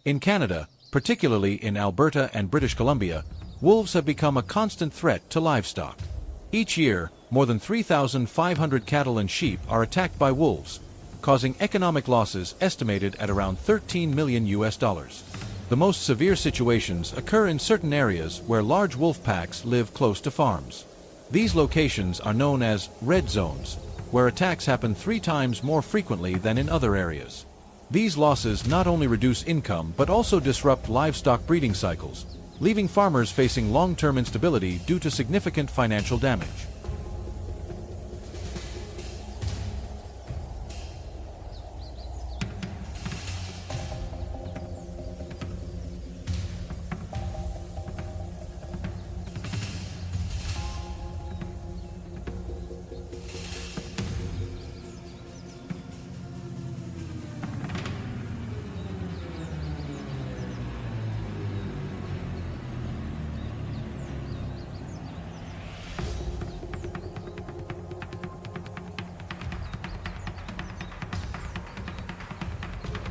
In Canada, particularly in Alberta and British Columbia, wolves have become a constant threat to livestock. Each year, more than 3,500 cattle and sheep are attacked by wolves, causing economic losses estimated at around $13 million. The most severe situations occur in certain areas where large wolf packs live close to farms. These locations are known as red zones, where attacks happen 3 times more frequently than in other areas. These losses not only reduce income but also disrupt livestock breeding cycles, leaving farmers facing long-term instability due to significant financial damage.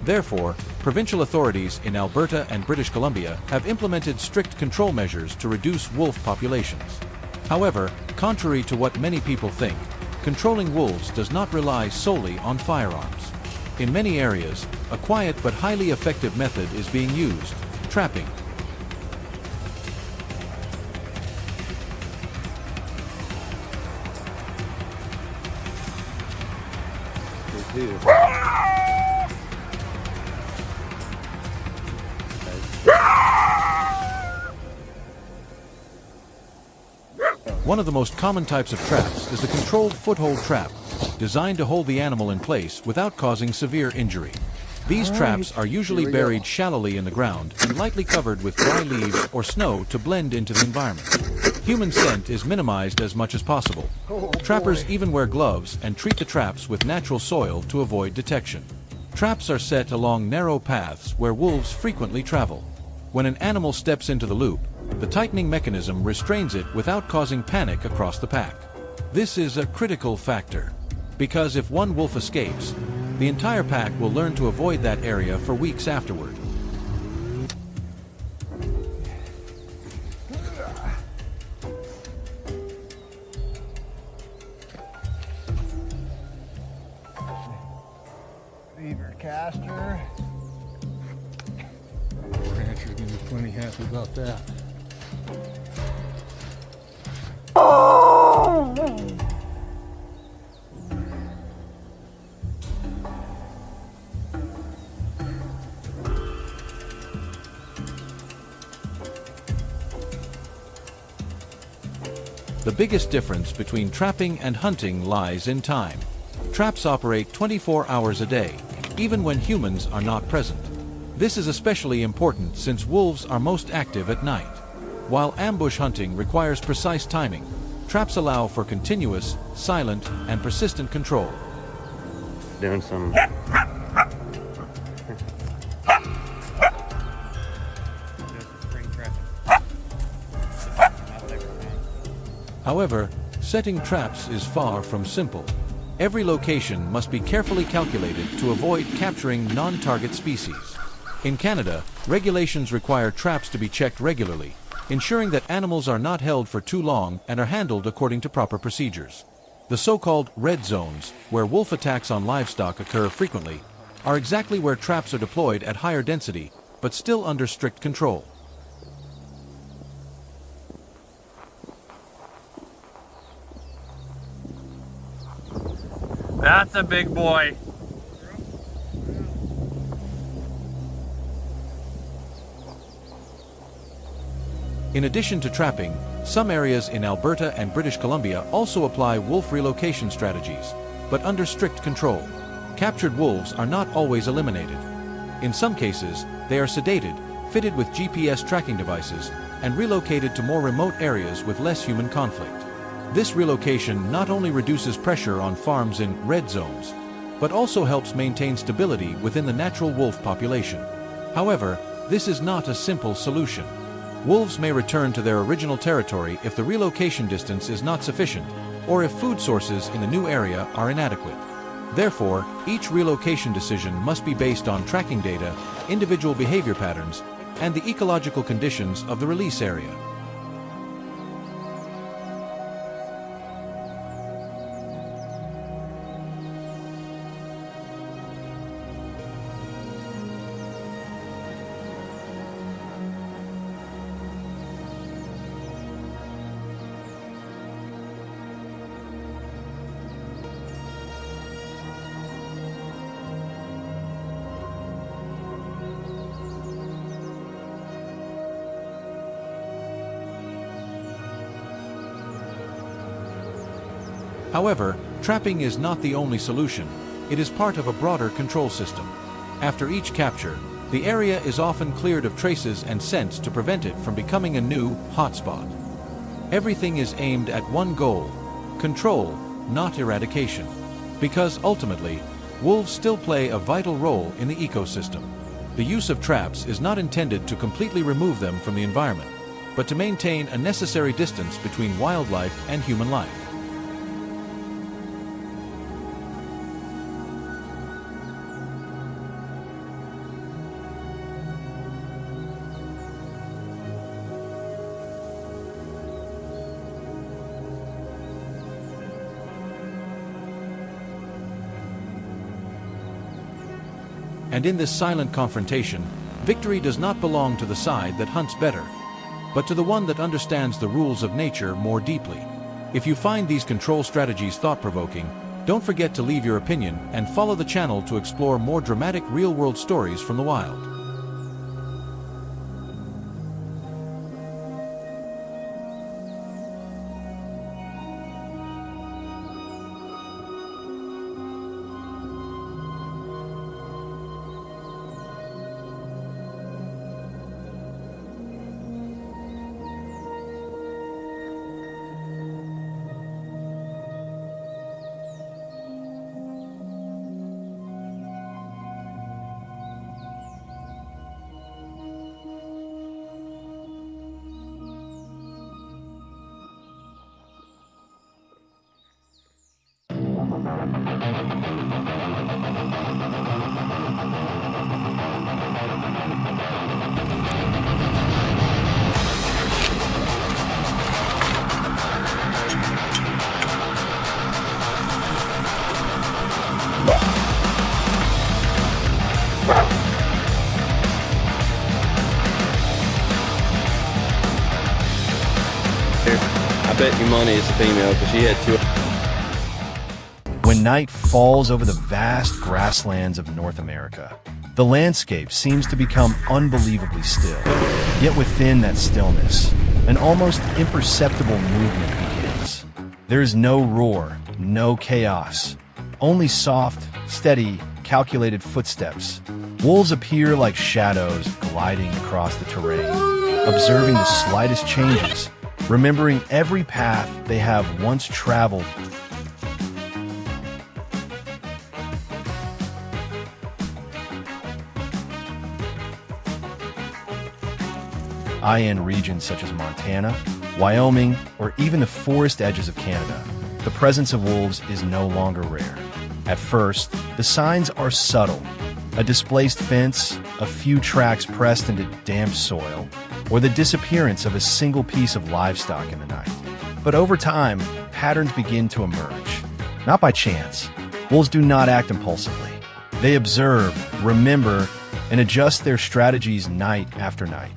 Therefore, provincial authorities in Alberta and British Columbia have implemented strict control measures to reduce wolf populations. However, contrary to what many people think, controlling wolves does not rely solely on firearms. In many areas, a quiet but highly effective method is being used: trapping. One of the most common types of traps is the controlled foothold trap, designed to hold the animal in place without causing severe injury. These traps are usually buried shallowly in the ground and lightly covered with dry leaves or snow to blend into the environment. Human scent is minimized as much as possible. Trappers even wear gloves and treat the traps with natural soil to avoid detection. Traps are set along narrow paths where wolves frequently travel. When an animal steps into the loop, the tightening mechanism restrains it without causing panic across the pack. This is a critical factor, because if one wolf escapes, the entire pack will learn to avoid that area for weeks afterward. Beaver caster. Rancher's gonna be plenty happy about that. The biggest difference between trapping and hunting lies in time. Traps operate 24 hours a day, even when humans are not present. This is especially important since wolves are most active at night. While ambush hunting requires precise timing, traps allow for continuous, silent, and persistent control. Doing some However, setting traps is far from simple. Every location must be carefully calculated to avoid capturing non-target species. In Canada, regulations require traps to be checked regularly, ensuring that animals are not held for too long and are handled according to proper procedures. The so-called red zones, where wolf attacks on livestock occur frequently, are exactly where traps are deployed at higher density, but still under strict control. That's a big boy. In addition to trapping, some areas in Alberta and British Columbia also apply wolf relocation strategies, but under strict control. Captured wolves are not always eliminated. In some cases, they are sedated, fitted with GPS tracking devices, and relocated to more remote areas with less human conflict. This relocation not only reduces pressure on farms in red zones, but also helps maintain stability within the natural wolf population. However, this is not a simple solution. Wolves may return to their original territory if the relocation distance is not sufficient, or if food sources in the new area are inadequate. Therefore, each relocation decision must be based on tracking data, individual behavior patterns, and the ecological conditions of the release area. However, trapping is not the only solution. It is part of a broader control system. After each capture, the area is often cleared of traces and scents to prevent it from becoming a new hotspot. Everything is aimed at one goal: control, not eradication. Because ultimately, wolves still play a vital role in the ecosystem. The use of traps is not intended to completely remove them from the environment, but to maintain a necessary distance between wildlife and human life. And in this silent confrontation, victory does not belong to the side that hunts better, but to the one that understands the rules of nature more deeply. If you find these control strategies thought-provoking, don't forget to leave your opinion and follow the channel to explore more dramatic real-world stories from the wild. I bet you money it's a female because she had two. When night falls over the vast grasslands of North America, the landscape seems to become unbelievably still. Yet within that stillness, an almost imperceptible movement begins. There is no roar, no chaos, only soft, steady, calculated footsteps. Wolves appear like shadows gliding across the terrain, observing the slightest changes, remembering every path they have once traveled. In regions such as Montana, Wyoming, or even the forest edges of Canada, the presence of wolves is no longer rare. At first, the signs are subtle: a displaced fence, a few tracks pressed into damp soil, or the disappearance of a single piece of livestock in the night. But over time, patterns begin to emerge. Not by chance. Wolves do not act impulsively. They observe, remember, and adjust their strategies night after night.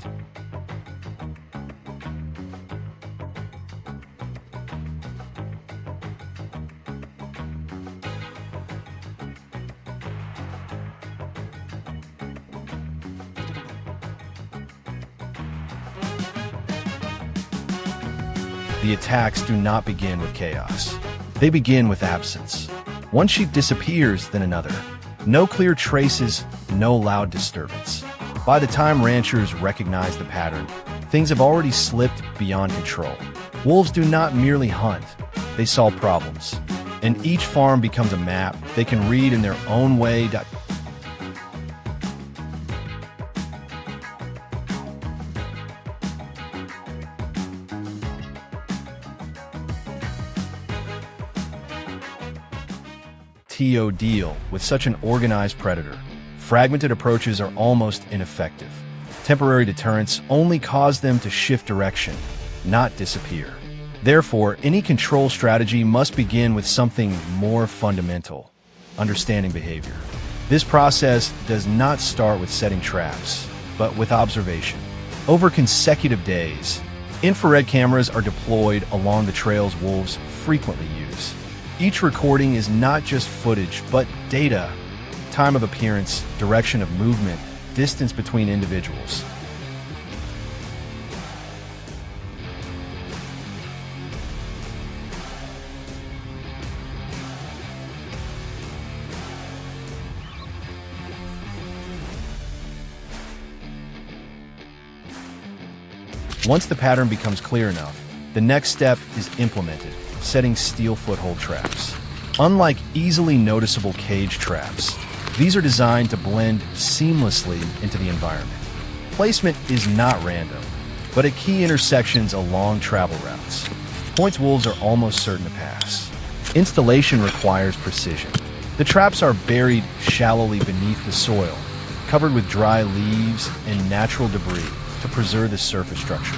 The attacks do not begin with chaos. They begin with absence. One sheep disappears, then another. No clear traces, no loud disturbance. By the time ranchers recognize the pattern, things have already slipped beyond control. Wolves do not merely hunt, they solve problems. And each farm becomes a map they can read in their own way. To deal with such an organized predator. fragmented approaches are almost ineffective. Temporary deterrents only cause them to shift direction, not disappear. Therefore, any control strategy must begin with something more fundamental: understanding behavior. This process does not start with setting traps, but with observation. Over consecutive days, infrared cameras are deployed along the trails wolves frequently use. Each recording is not just footage, but data: time of appearance, direction of movement, distance between individuals. Once the pattern becomes clear enough, the next step is implemented, setting steel foothold traps. Unlike easily noticeable cage traps, these are designed to blend seamlessly into the environment. Placement is not random, but at key intersections along travel routes, points wolves are almost certain to pass. Installation requires precision. The traps are buried shallowly beneath the soil, covered with dry leaves and natural debris to preserve the surface structure.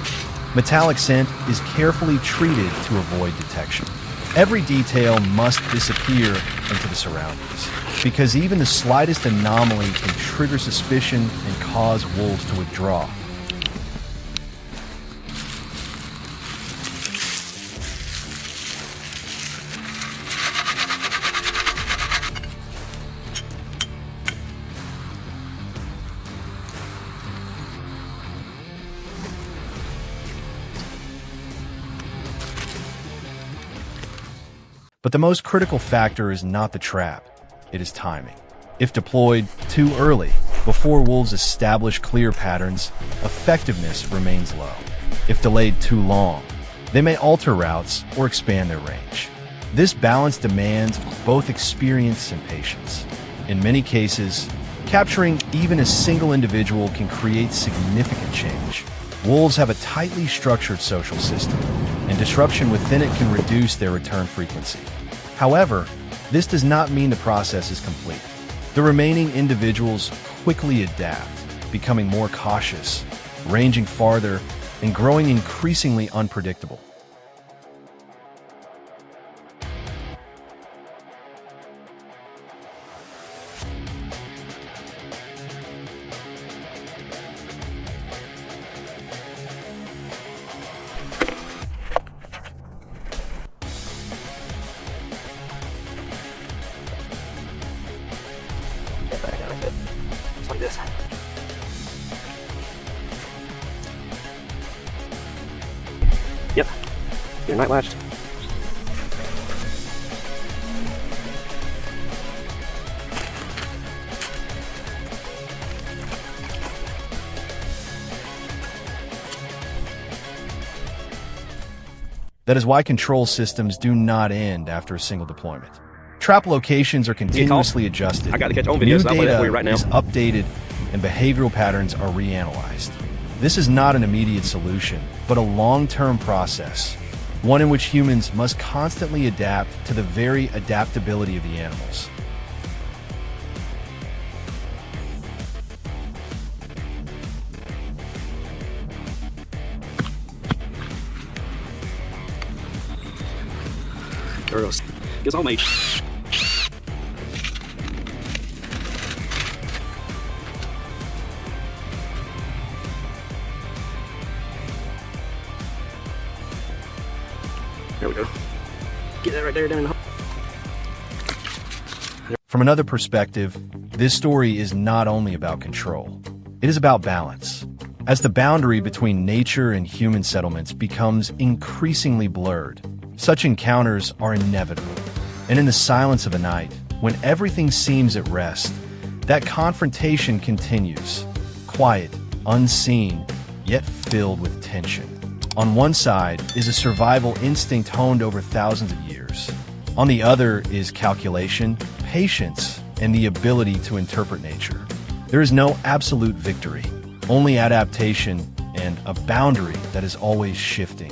Metallic scent is carefully treated to avoid detection. Every detail must disappear into the surroundings, because even the slightest anomaly can trigger suspicion and cause wolves to withdraw. But the most critical factor is not the trap, it is timing. If deployed too early, before wolves establish clear patterns, effectiveness remains low. If delayed too long, they may alter routes or expand their range. This balance demands both experience and patience. In many cases, capturing even a single individual can create significant change. Wolves have a tightly structured social system, and disruption within it can reduce their return frequency. However, this does not mean the process is complete. The remaining individuals quickly adapt, becoming more cautious, ranging farther, and growing increasingly unpredictable. Yep, you're night latched. That is why control systems do not end after a single deployment. Trap locations are continuously adjusted. I got to catch on New video, so I'll play that for data you right now. is updated and behavioral patterns are reanalyzed. This is not an immediate solution, but a long-term process, one in which humans must constantly adapt to the very adaptability of the animals. There it goes. Gets on me. There we go. Get that right there down in the hole. From another perspective, this story is not only about control. It is about balance. As the boundary between nature and human settlements becomes increasingly blurred, such encounters are inevitable. And in the silence of the night, when everything seems at rest, that confrontation continues, quiet, unseen, yet filled with tension. On one side is a survival instinct honed over thousands of years. On the other is calculation, patience, and the ability to interpret nature. There is no absolute victory, only adaptation and a boundary that is always shifting.